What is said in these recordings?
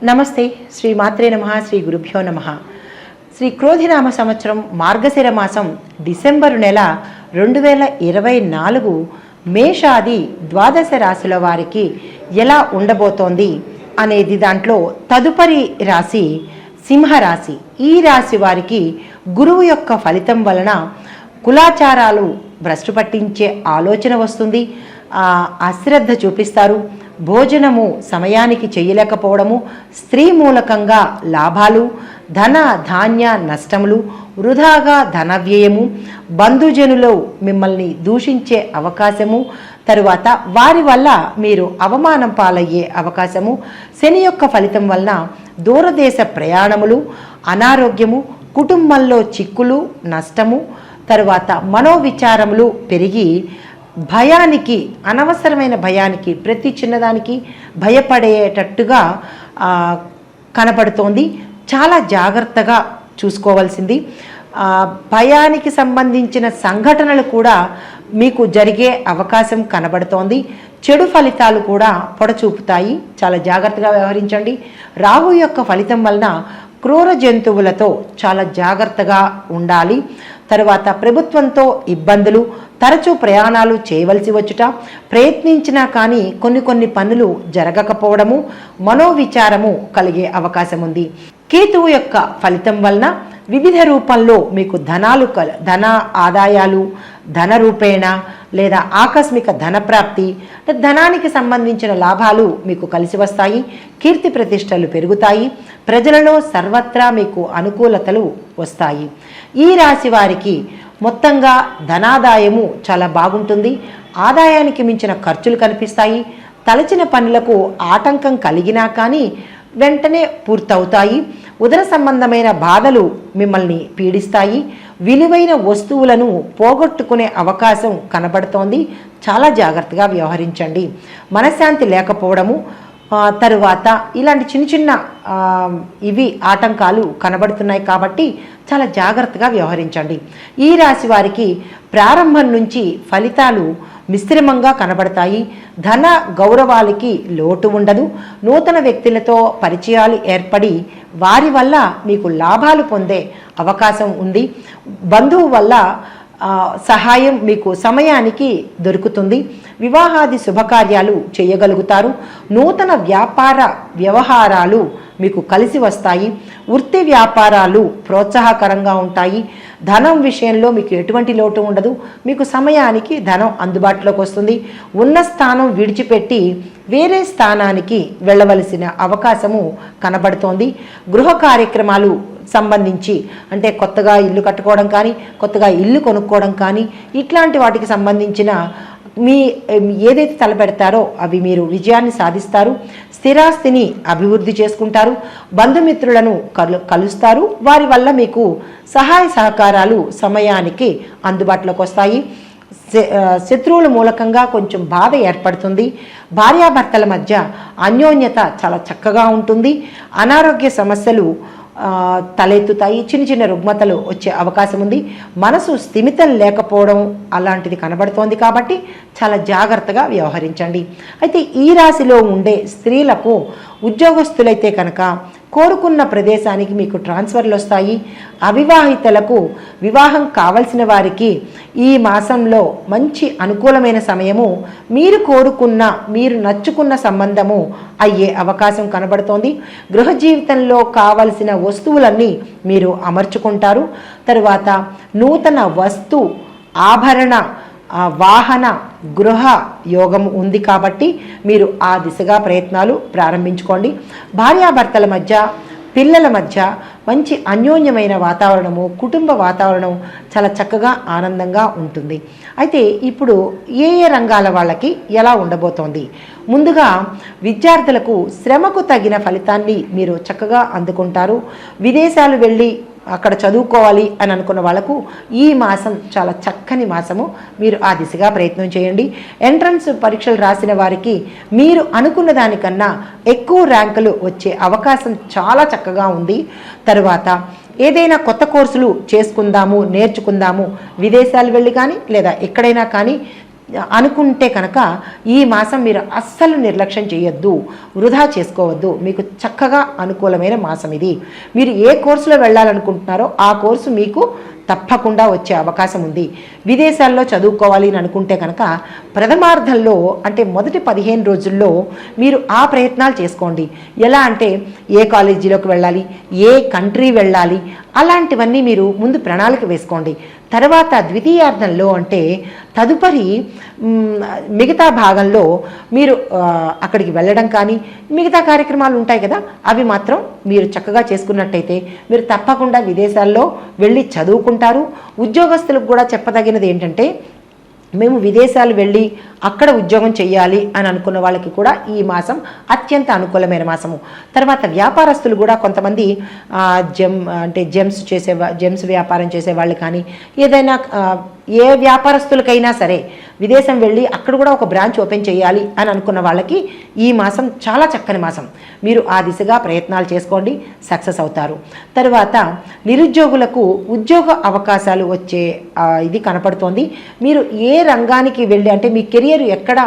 నమస్తే. శ్రీ మాత్రే నమః. శ్రీ గురుభ్యో నమః. శ్రీ క్రోధినామ సంవత్సరం మార్గశిర మాసం డిసెంబరు నెల 2024 మేషాది ద్వాదశ రాశుల వారికి ఎలా ఉండబోతోంది అనేది దాంట్లో తదుపరి రాశి సింహరాశి. ఈ రాశి వారికి గురువు యొక్క ఫలితం వలన కులాచారాలు భ్రష్టు పట్టించే ఆలోచన వస్తుంది. అశ్రద్ధ చూపిస్తారు. భోజనము సమయానికి చేయలేకపోవడము, స్త్రీ మూలకంగా లాభాలు, ధన ధాన్య నష్టములు, వృధాగా ధన వ్యయము, బంధుజనులు మిమ్మల్ని దూషించే అవకాశము, తరువాత వారి వల్ల మీరు అవమానం పాలయ్యే అవకాశము, శని యొక్క ఫలితం వలన దూరదేశ ప్రయాణములు, అనారోగ్యము, కుటుంబంలో చిక్కులు, నష్టము, తరువాత మనోవిచారములు పెరిగి భయానికి, అనవసరమైన భయానికి, ప్రతి చిన్నదానికి భయపడేటట్టుగా కనపడుతోంది. చాలా జాగ్రత్తగా చూసుకోవాల్సింది. భయానికి సంబంధించిన సంఘటనలు కూడా మీకు జరిగే అవకాశం కనబడుతోంది. చెడు ఫలితాలు కూడా పొడచూపుతాయి. చాలా జాగ్రత్తగా వ్యవహరించండి. రాహు యొక్క ఫలితం వలన క్రూర జంతువులతో చాలా జాగ్రత్తగా ఉండాలి. తరువాత ప్రభుత్వంతో ఇబ్బందులు, తరచూ ప్రయాణాలు చేయవలసి వచ్చుట, ప్రయత్నించినా కానీ కొన్ని పనులు జరగకపోవడము, మనోవిచారము కలిగే అవకాశం ఉంది. కేతువు యొక్క ఫలితం వలన వివిధ రూపంలో మీకు ధన ఆదాయాలు, ధన రూపేణ లేదా ఆకస్మిక ధనప్రాప్తి, ధనానికి సంబంధించిన లాభాలు మీకు కలిసి వస్తాయి. కీర్తి ప్రతిష్టలు పెరుగుతాయి. ప్రజలలో సర్వత్రా మీకు అనుకూలతలు వస్తాయి. ఈ రాశి వారికి మొత్తంగా ధనాదాయము చాలా బాగుంటుంది. ఆదాయానికి మించిన ఖర్చులు కనిపిస్తాయి. తలచిన పనులకు ఆటంకం కలిగినా కానీ వెంటనే పూర్తవుతాయి. ఉదర సంబంధమైన బాధలు మిమ్మల్ని పీడిస్తాయి. విలువైన వస్తువులను పోగొట్టుకునే అవకాశం కనబడుతోంది. చాలా జాగ్రత్తగా వ్యవహరించండి. మనశ్శాంతి లేకపోవడము, తరువాత ఇలాంటి చిన్న ఇవి ఆటంకాలు కనబడుతున్నాయి కాబట్టి చాలా జాగ్రత్తగా వ్యవహరించండి. ఈ రాశి వారికి ప్రారంభం నుంచి ఫలితాలు మిశ్రమంగా కనబడతాయి. ధన గౌరవాలకి లోటు ఉండదు. నూతన వ్యక్తులతో పరిచయాలు ఏర్పడి వారి వల్ల మీకు లాభాలు పొందే అవకాశం ఉంది. బంధువు వల్ల సహాయం మీకు సమయానికి దొరుకుతుంది. వివాహాది శుభకార్యాలు చేయగలుగుతారు. నూతన వ్యాపార వ్యవహారాలు మీకు కలిసి వస్తాయి. వృత్తి వ్యాపారాలు ప్రోత్సాహకరంగా ఉంటాయి. ధనం విషయంలో మీకు ఎటువంటి లోటు ఉండదు. మీకు సమయానికి ధనం అందుబాటులోకి వస్తుంది. ఉన్న స్థానం విడిచిపెట్టి వేరే స్థానానికి వెళ్ళవలసిన అవకాశము కనబడుతోంది. గృహ కార్యక్రమాలు సంబంధించి, అంటే కొత్తగా ఇల్లు కట్టుకోవడం కానీ, కొత్తగా ఇల్లు కొనుక్కోవడం కానీ, ఇట్లాంటి వాటికి సంబంధించిన ఏదైతే తలపెడతారో అవి మీరు విజయాన్ని సాధిస్తారు. స్థిరాస్తిని అభివృద్ధి చేసుకుంటారు. బంధుమిత్రులను కలుస్తారు. వారి వల్ల మీకు సహాయ సహకారాలు సమయానికి అందుబాటులోకి వస్తాయి. శత్రువుల మూలకంగా కొంచెం బాధ ఏర్పడుతుంది. భార్యాభర్తల మధ్య అన్యోన్యత చాలా చక్కగా ఉంటుంది. అనారోగ్య సమస్యలు తలెత్తుతాయి. చిన్న రుగ్మతలు వచ్చే అవకాశం ఉంది. మనసు స్థిమితం లేకపోవడం అలాంటిది కనబడుతోంది కాబట్టి చాలా జాగ్రత్తగా వ్యవహరించండి. అయితే ఈ రాశిలో ఉండే స్త్రీలకు, ఉద్యోగస్తులైతే కనుక కోరుకున్న ప్రదేశానికి మీకు ట్రాన్స్ఫర్లు వస్తాయి. అవివాహితలకు వివాహం కావలసిన వారికి ఈ మాసంలో మంచి అనుకూలమైన సమయము. మీరు కోరుకున్న, మీరు నచ్చుకున్న సంబంధము అయ్యే అవకాశం కనబడుతోంది. గృహ జీవితంలో కావలసిన వస్తువులన్నీ మీరు అమర్చుకుంటారు. తరువాత నూతన వస్తు, ఆభరణ, వాహన, గృహ యోగం ఉంది కాబట్టి మీరు ఆ దిశగా ప్రయత్నాలు ప్రారంభించుకోండి. భార్యాభర్తల మధ్య, పిల్లల మధ్య మంచి అన్యోన్యమైన వాతావరణము, కుటుంబ వాతావరణం చాలా చక్కగా ఆనందంగా ఉంటుంది. అయితే ఇప్పుడు ఏ రంగాల వాళ్ళకి ఎలా ఉండబోతోంది? ముందుగా విద్యార్థులకు శ్రమకు తగిన ఫలితాన్ని మీరు చక్కగా అందుకుంటారు. విదేశాలు వెళ్ళి అక్కడ చదువుకోవాలి అని అనుకున్న వాళ్ళకు ఈ మాసం చాలా చక్కని మాసము. మీరు ఆ దిశగా ప్రయత్నం చేయండి. ఎంట్రన్స్ పరీక్షలు రాసిన వారికి మీరు అనుకున్న దానికన్నా ఎక్కువ ర్యాంకులు వచ్చే అవకాశం చాలా చక్కగా ఉంది. తరువాత ఏదైనా కొత్త కోర్సులు చేసుకుందాము, నేర్చుకుందాము, విదేశాలు వెళ్ళి కానీ లేదా ఎక్కడైనా కానీ అనుకుంటే కనుక ఈ మాసం మీరు అస్సలు నిర్లక్ష్యం చేయొద్దు, వృధా చేసుకోవద్దు. మీకు చక్కగా అనుకూలమైన మాసం ఇది. మీరు ఏ కోర్సులో వెళ్ళాలనుకుంటున్నారో ఆ కోర్సు మీకు తప్పకుండా వచ్చే అవకాశం ఉంది. విదేశాల్లో చదువుకోవాలి అని అనుకుంటే కనుక ప్రథమార్థంలో అంటే మొదటి 15 రోజుల్లో మీరు ఆ ప్రయత్నాలు చేసుకోండి. ఎలా అంటే ఏ కాలేజీలోకి వెళ్ళాలి, ఏ కంట్రీ వెళ్ళాలి, అలాంటివన్నీ మీరు ముందు ప్రణాళిక వేసుకోండి. తర్వాత ద్వితీయార్థంలో అంటే తదుపరి మిగతా భాగంలో మీరు అక్కడికి వెళ్ళడం కానీ మిగతా కార్యక్రమాలు ఉంటాయి కదా, అవి మాత్రం మీరు చక్కగా చేసుకున్నట్టయితే మీరు తప్పకుండా విదేశాల్లో వెళ్ళి చదువుకుంటారు. ఉద్యోగస్తులకు కూడా చెప్పదగినది ఏంటంటే మేము విదేశాలు వెళ్ళి అక్కడ ఉద్యోగం చేయాలి అని అనుకున్న వాళ్ళకి కూడా ఈ మాసం అత్యంత అనుకూలమైన మాసము. తర్వాత వ్యాపారస్తులు కూడా కొంతమంది జెమ్స్ వ్యాపారం చేసే వాళ్ళు కానీ ఏదైనా ఏ వ్యాపారస్తులకైనా సరే విదేశం వెళ్ళి అక్కడ కూడా ఒక బ్రాంచ్ ఓపెన్ చేయాలి అని అనుకున్న వాళ్ళకి ఈ మాసం చాలా చక్కని మాసం. మీరు ఆ దిశగా ప్రయత్నాలు చేసుకోండి, సక్సెస్ అవుతారు. తర్వాత నిరుద్యోగులకు ఉద్యోగ అవకాశాలు వచ్చే ఇది కనపడుతోంది. మీరు ఏ రంగానికి వెళ్ళి అంటే మీ కెరియర్ ఎక్కడ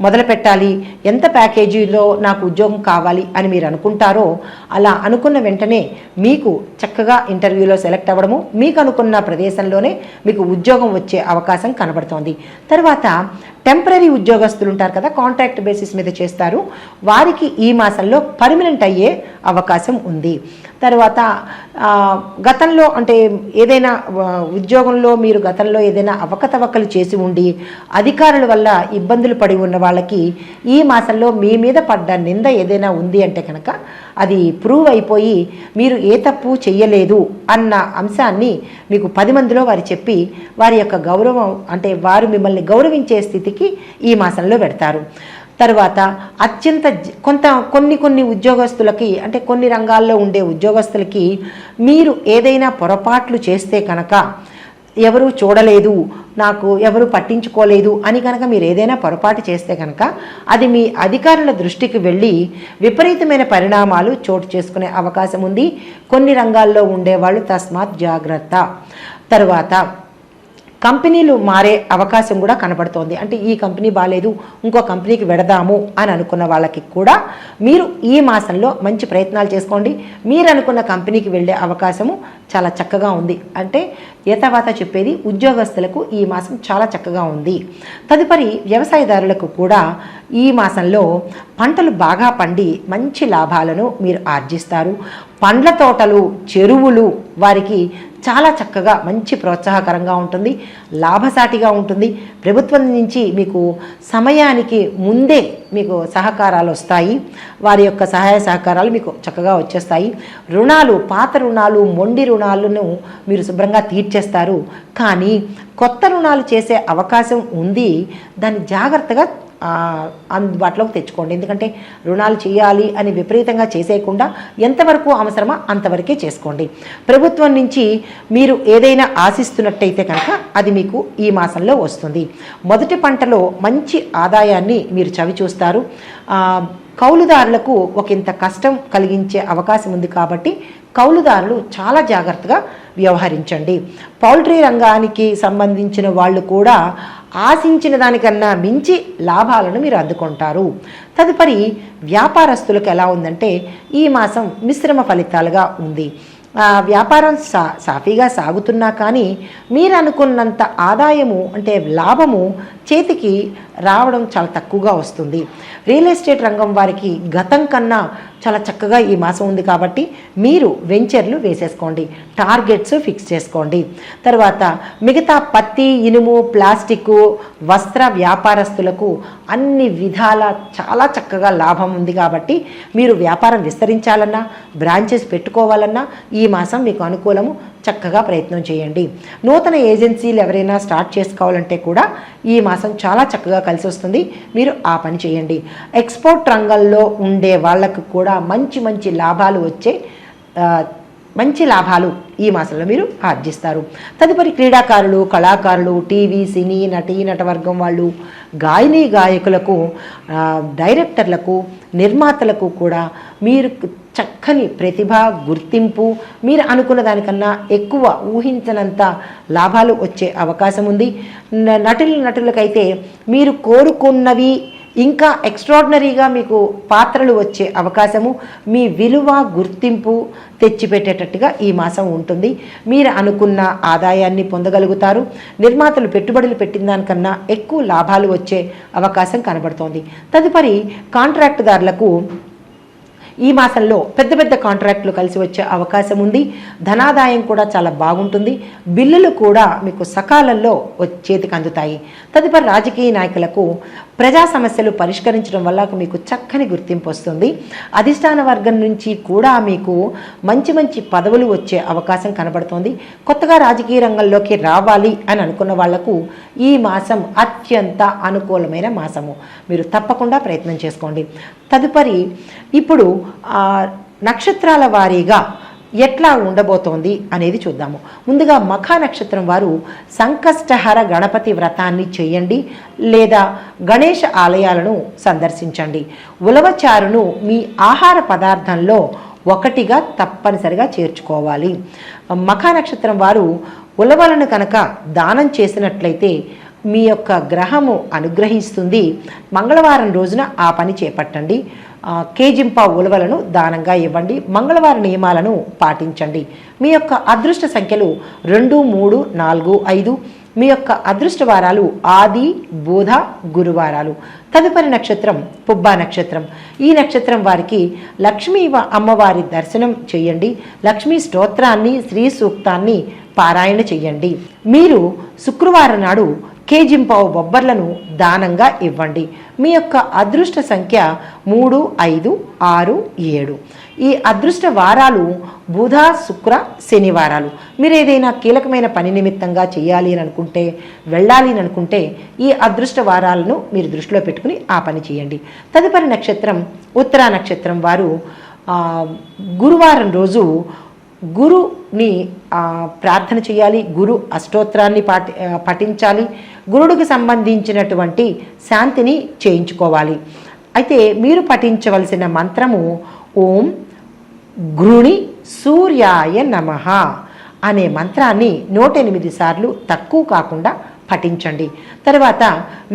మొదలు పెట్టాలి, ఎంత ప్యాకేజీలో నాకు ఉద్యోగం కావాలి అని మీరు అనుకుంటారో అలా అనుకున్న వెంటనే మీకు చక్కగా ఇంటర్వ్యూలో సెలెక్ట్ అవ్వడము, మీకు అనుకున్న ప్రదేశంలోనే మీకు ఉద్యోగం వచ్చే అవకాశం కనబడుతోంది. తర్వాత టెంపరీ ఉద్యోగస్తులు ఉంటారు కదా, కాంట్రాక్ట్ బేసిస్ మీద చేస్తారు, వారికి ఈ మాసంలో పర్మనెంట్ అయ్యే అవకాశం ఉంది. తర్వాత గతంలో అంటే ఏదైనా ఉద్యోగంలో మీరు గతంలో ఏదైనా అవకతవకలు చేసి ఉండి అధికారుల వల్ల ఇబ్బందులు పడి ఉన్న వాళ్ళకి ఈ మాసంలో మీ మీద పడ్డ నింద ఏదైనా ఉంది అంటే కనుక అది ప్రూవ్ అయిపోయి మీరు ఏ తప్పు చెయ్యలేదు అన్న అంశాన్ని మీకు 10 మందిలో వారు చెప్పి వారి యొక్క గౌరవం అంటే వారు మిమ్మల్ని గౌరవించే స్థితికి ఈ మాసంలో పెడతారు. తర్వాత అత్యంత కొన్ని ఉద్యోగస్తులకి అంటే కొన్ని రంగాల్లో ఉండే ఉద్యోగస్తులకి మీరు ఏదైనా పొరపాట్లు చేస్తే కనుక ఎవరు చూడలేదు, నాకు ఎవరు పట్టించుకోలేదు అని కనుక మీరు ఏదైనా పొరపాటు చేస్తే కనుక అది మీ అధికారుల దృష్టికి వెళ్ళి విపరీతమైన పరిణామాలు చోటు చేసుకునే అవకాశం ఉంది. కొన్ని రంగాల్లో ఉండేవాళ్ళు తస్మాత్ జాగ్రత్త. తర్వాత కంపెనీలు మారే అవకాశం కూడా కనబడుతోంది. అంటే ఈ కంపెనీ బాగాలేదు, ఇంకో కంపెనీకి వెడదాము అని అనుకున్న వాళ్ళకి కూడా మీరు ఈ మాసంలో మంచి ప్రయత్నాలు చేసుకోండి. మీరు అనుకున్న కంపెనీకి వెళ్ళే అవకాశము చాలా చక్కగా ఉంది. అంటే యథావాత చెప్పేది ఉద్యోగస్తులకు ఈ మాసం చాలా చక్కగా ఉంది. తదుపరి వ్యవసాయదారులకు కూడా ఈ మాసంలో పంటలు బాగా పండి మంచి లాభాలను మీరు ఆర్జిస్తారు. పండ్ల తోటలు, చెరువులు వారికి చాలా చక్కగా మంచి ప్రోత్సాహకరంగా ఉంటుంది, లాభసాటిగా ఉంటుంది. ప్రభుత్వం నుంచి మీకు సమయానికి ముందే మీకు సహకారాలు వస్తాయి, వారి యొక్క సహాయ సహకారాలు మీకు చక్కగా వచ్చేస్తాయి. రుణాలు, పాత రుణాలు, మొండి రుణాలను మీరు శుభ్రంగా తీర్చేస్తారు. కానీ కొత్త రుణాలు చేసే అవకాశం ఉంది, దాన్ని జాగ్రత్తగా అందుబాటులోకి తెచ్చుకోండి. ఎందుకంటే రుణాలు చేయాలి అని విపరీతంగా చేసేయకుండా ఎంతవరకు అవసరమో అంతవరకే చేసుకోండి. ప్రభుత్వం నుంచి మీరు ఏదైనా ఆశిస్తున్నట్టయితే కనుక అది మీకు ఈ మాసంలో వస్తుంది. మొదటి పంటలో మంచి ఆదాయాన్ని మీరు చవి చూస్తారు. కౌలుదారులకు ఒకంత కష్టం కలిగించే అవకాశం ఉంది కాబట్టి కౌలుదారులు చాలా జాగ్రత్తగా వ్యవహరించండి. పౌల్ట్రీ రంగానికి సంబంధించిన వాళ్ళు కూడా ఆశించిన దానికన్నా మించి లాభాలను మీరు అందుకుంటారు. తదుపరి వ్యాపారస్తులకు ఎలా ఉందంటే ఈ మాసం మిశ్రమ ఫలితాలుగా ఉంది. వ్యాపారం సాఫీగా సాగుతున్నా కానీ మీరు అనుకున్నంత ఆదాయము అంటే లాభము చేతికి రావడం చాలా తక్కువగా వస్తుంది. రియల్ ఎస్టేట్ రంగం వారికి గతం కన్నా చాలా చక్కగా ఈ మాసం ఉంది కాబట్టి మీరు వెంచర్లు వేసేసుకోండి, టార్గెట్స్ ఫిక్స్ చేసుకోండి. తర్వాత మిగతా పత్తి, ఇనుము, ప్లాస్టిక్, వస్త్ర వ్యాపారస్తులకు అన్ని విధాల చాలా చక్కగా లాభం ఉంది కాబట్టి మీరు వ్యాపారం విస్తరించాలన్నా బ్రాంచెస్ పెట్టుకోవాలన్నా ఈ మాసం మీకు అనుకూలము. చక్కగా ప్రయత్నం చేయండి. నూతన ఏజెన్సీలు ఎవరైనా స్టార్ట్ చేసుకోవాలంటే కూడా ఈ మాసం చాలా చక్కగా కలిసి వస్తుంది, మీరు ఆ పని చేయండి. ఎక్స్పోర్ట్ రంగంలో ఉండే వాళ్ళకు కూడా మంచి లాభాలు వచ్చే మంచి లాభాలు ఈ మాసంలో మీరు ఆర్జిస్తారు. తదుపరి క్రీడాకారులు, కళాకారులు, టీవీ, సినీ, నటవర్గం వాళ్ళు, గాయకులకు, డైరెక్టర్లకు, నిర్మాతలకు కూడా మీరు చక్కని ప్రతిభ, గుర్తింపు, మీరు అనుకున్న దానికన్నా ఎక్కువ ఊహించనంత లాభాలు వచ్చే అవకాశం ఉంది. నటులకైతే మీరు కోరుకున్నవి ఇంకా ఎక్స్ట్రాడినరీగా మీకు పాత్రలు వచ్చే అవకాశము, మీ విలువ, గుర్తింపు తెచ్చిపెట్టేటట్టుగా ఈ మాసం ఉంటుంది. మీరు అనుకున్న ఆదాయాన్ని పొందగలుగుతారు. నిర్మాతలు పెట్టుబడులు పెట్టిన దానికన్నా ఎక్కువ లాభాలు వచ్చే అవకాశం కనబడుతోంది. తదుపరి కాంట్రాక్టుదారులకు ఈ మాసంలో పెద్ద పెద్ద కాంట్రాక్టులు కలిసి వచ్చే అవకాశం ఉంది. ధనాదాయం కూడా చాలా బాగుంటుంది. బిల్లులు కూడా మీకు సకాలంలో చేతికి అందుతాయి. తదుపరి రాజకీయ నాయకులకు ప్రజా సమస్యలు పరిష్కరించడం వల్ల మీకు చక్కని గుర్తింపు వస్తుంది. అధిష్టాన వర్గం నుంచి కూడా మీకు మంచి మంచి పదవులు వచ్చే అవకాశం కనబడుతోంది. కొత్తగా రాజకీయ రంగంలోకి రావాలి అని అనుకున్న వాళ్లకు ఈ మాసం అత్యంత అనుకూలమైన మాసము. మీరు తప్పకుండా ప్రయత్నం చేసుకోండి. తదుపరి ఇప్పుడు నక్షత్రాల వారీగా ఎట్లా ఉండబోతోంది అనేది చూద్దాము. ముందుగా మఖ నక్షత్రం వారు సంకష్టహర గణపతి వ్రతాన్ని చేయండి, లేదా గణేష ఆలయాలను సందర్శించండి. ఉలవచారును మీ ఆహార పదార్థంలో ఒకటిగా తప్పనిసరిగా చేర్చుకోవాలి. మఖ నక్షత్రం వారు ఉలవలను కనుక దానం చేసినట్లయితే మీ యొక్క గ్రహము అనుగ్రహిస్తుంది. మంగళవారం రోజున ఆ పని చేపట్టండి. కేజింపావు ఉలవలను దానంగా ఇవ్వండి. మంగళవార నియమాలను పాటించండి. మీ యొక్క అదృష్ట సంఖ్యలు 2, 3, 4, 5. మీ యొక్క అదృష్ట వారాలు ఆది, బుధ, గురువారాలు. తదుపరి నక్షత్రం పుబ్బా నక్షత్రం. ఈ నక్షత్రం వారికి లక్ష్మీ అమ్మవారి దర్శనం చేయండి. లక్ష్మీ స్తోత్రాన్ని, శ్రీ సూక్తాన్ని పారాయణ చేయండి. మీరు శుక్రవారం నాడు కేజింపావు బొబ్బర్లను దానంగా ఇవ్వండి. మీ యొక్క అదృష్ట సంఖ్య 3, 5, 6, 7. ఈ అదృష్ట వారాలు బుధ, శుక్ర, శనివారాలు. మీరు ఏదైనా కీలకమైన పని నిమిత్తంగా చేయాలి అని అనుకుంటే, వెళ్ళాలి అని అనుకుంటే ఈ అదృష్ట వారాలను మీరు దృష్టిలో పెట్టుకుని ఆ పని చేయండి. తదుపరి నక్షత్రం ఉత్తరా నక్షత్రం వారు గురువారం రోజు గురుని ప్రార్థన చేయాలి. గురు అష్టోత్తరాన్ని పఠించాలి. గురుడికి సంబంధించినటువంటి శాంతిని చేయించుకోవాలి. అయితే మీరు పఠించవలసిన మంత్రము ఓం గృణి సూర్యాయ నమః అనే మంత్రాన్ని 108 సార్లు తక్కువ కాకుండా పఠించండి. తర్వాత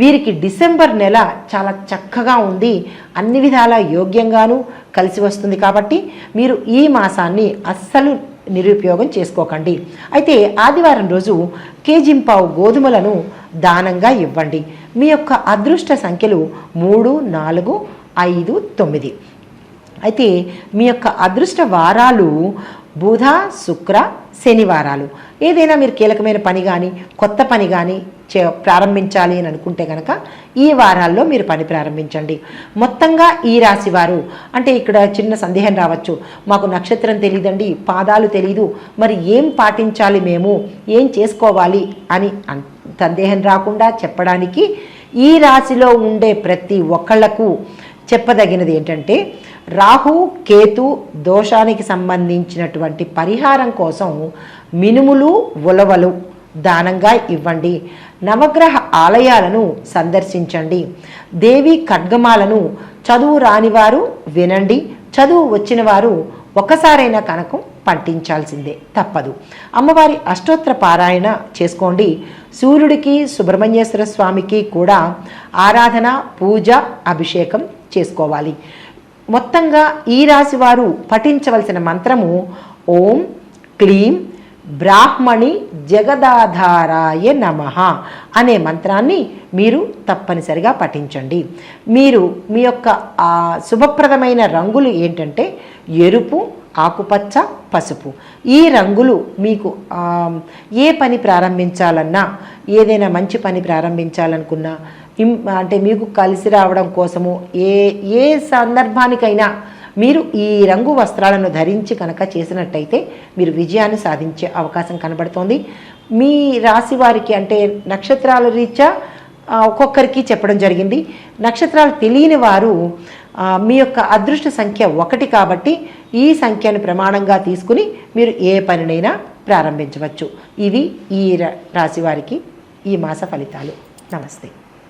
వీరికి డిసెంబర్ నెల చాలా చక్కగా ఉంది, అన్ని విధాల యోగ్యంగాను కలిసి వస్తుంది. కాబట్టి మీరు ఈ మాసాన్ని అస్సలు నిరుపయోగం చేసుకోకండి. అయితే ఆదివారం రోజు కేజింపావు గోధుమలను దానంగా ఇవ్వండి. మీ యొక్క అదృష్ట సంఖ్యలు 3, 4, 5, 9. అయితే మీ యొక్క అదృష్ట వారాలు బుధ, శుక్ర, శనివారాలు. ఏదైనా మీరు కీలకమైన పని కానీ కొత్త పని కానీ ప్రారంభించాలి అని అనుకుంటే కనుక ఈ వారాల్లో మీరు పని ప్రారంభించండి. మొత్తంగా ఈ రాశి వారు, అంటే ఇక్కడ చిన్న సందేహం రావచ్చు, మాకు నక్షత్రం తెలియదండి, పాదాలు తెలియదు, మరి ఏం పాటించాలి, మేము ఏం చేసుకోవాలి అని సందేహం రాకుండా చెప్పడానికి ఈ రాశిలో ఉండే ప్రతి ఒక్కళ్లకు చెప్పదగినది ఏంటంటే, రాహు కేతు దోషానికి సంబంధించినటువంటి పరిహారం కోసం మినుములు, ఉలవలు దానంగా ఇవ్వండి. నవగ్రహ ఆలయాలను సందర్శించండి. దేవి ఖడ్గమాలను చదువు రానివారు వినండి. చదువు వచ్చిన వారు ఒకసారైనా కనకం పఠించాల్సిందే, తప్పదు. అమ్మవారి అష్టోత్తర పారాయణ చేసుకోండి. సూర్యుడికి, సుబ్రహ్మణ్యేశ్వర స్వామికి కూడా ఆరాధన, పూజ, అభిషేకం చేసుకోవాలి. మొత్తంగా ఈ రాశి వారు పఠించవలసిన మంత్రము ఓం క్లీం బ్రాహ్మణి జగదాధారాయ నమః అనే మంత్రాన్ని మీరు తప్పనిసరిగా పఠించండి. మీరు మీ యొక్క శుభప్రదమైన రంగులు ఏంటంటే ఎరుపు, ఆకుపచ్చ, పసుపు. ఈ రంగులు మీకు ఏ పని ప్రారంభించాలన్నా, ఏదైనా మంచి పని ప్రారంభించాలనుకున్నా, అంటే మీకు కలిసి రావడం కోసము ఏ సందర్భానికైనా మీరు ఈ రంగు వస్త్రాలను ధరించి కనుక చేసినట్టయితే మీరు విజయాన్ని సాధించే అవకాశం కనబడుతోంది. మీ రాశి వారికి అంటే నక్షత్రాల రీత్యా ఒక్కొక్కరికి చెప్పడం జరిగింది. నక్షత్రాలు తెలియని వారు మీ యొక్క అదృష్ట సంఖ్య 1 కాబట్టి ఈ సంఖ్యను ప్రమాణంగా తీసుకుని మీరు ఏ పనినైనా ప్రారంభించవచ్చు. ఇవి ఈ రాశి వారికి ఈ మాస ఫలితాలు. నమస్తే.